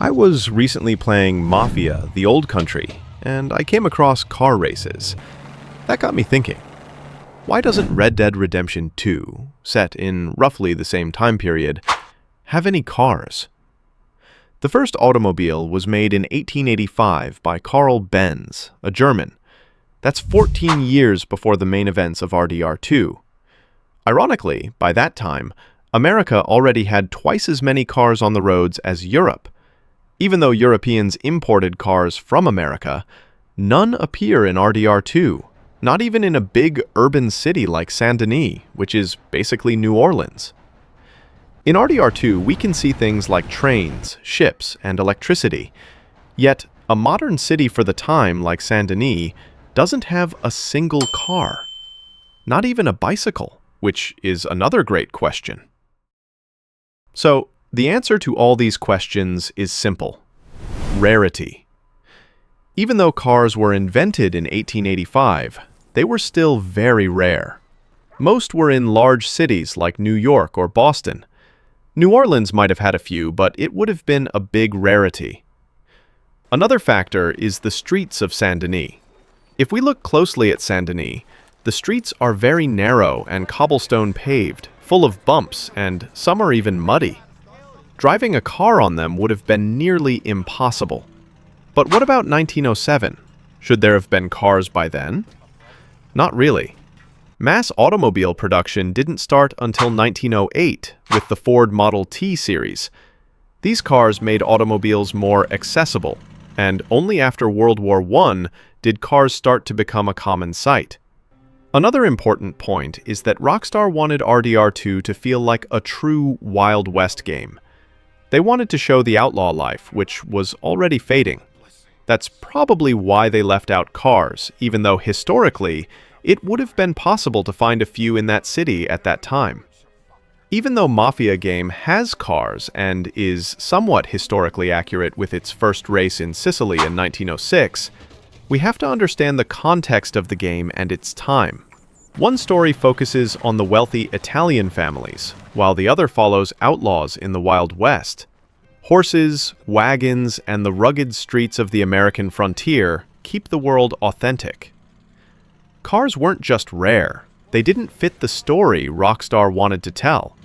I was recently playing Mafia: The Old Country, and I came across car races. That got me thinking, why doesn't Red Dead Redemption 2, set in roughly the same time period, have any cars? The first automobile was made in 1885 by Carl Benz, a German. That's 14 years before the main events of RDR2. Ironically, by that time, America already had twice as many cars on the roads as Europe. Even though Europeans imported cars from America, none appear in RDR2, not even in a big urban city like Saint-Denis, which is basically New Orleans. In RDR2, we can see things like trains, ships, and electricity. Yet, a modern city for the time like Saint-Denis doesn't have a single car. Not even a bicycle, which is another great question. So, the answer to all these questions is simple: rarity. Even though cars were invented in 1885, they were still very rare. Most were in large cities like New York or Boston. New Orleans might have had a few, but it would have been a big rarity. Another factor is the streets of Saint-Denis. If we look closely at Saint-Denis, the streets are very narrow and cobblestone paved, full of bumps, and some are even muddy. Driving a car on them would have been nearly impossible. But what about 1907? Should there have been cars by then? Not really. Mass automobile production didn't start until 1908 with the Ford Model T series. These cars made automobiles more accessible, and only after World War I did cars start to become a common sight. Another important point is that Rockstar wanted RDR2 to feel like a true Wild West game. They wanted to show the outlaw life, which was already fading. That's probably why they left out cars, even though historically, it would have been possible to find a few in that city at that time. Even though Mafia game has cars and is somewhat historically accurate with its first race in Sicily in 1906, we have to understand the context of the game and its time. One story focuses on the wealthy Italian families, while the other follows outlaws in the Wild West. Horses, wagons, and the rugged streets of the American frontier keep the world authentic. Cars weren't just rare, they didn't fit the story Rockstar wanted to tell.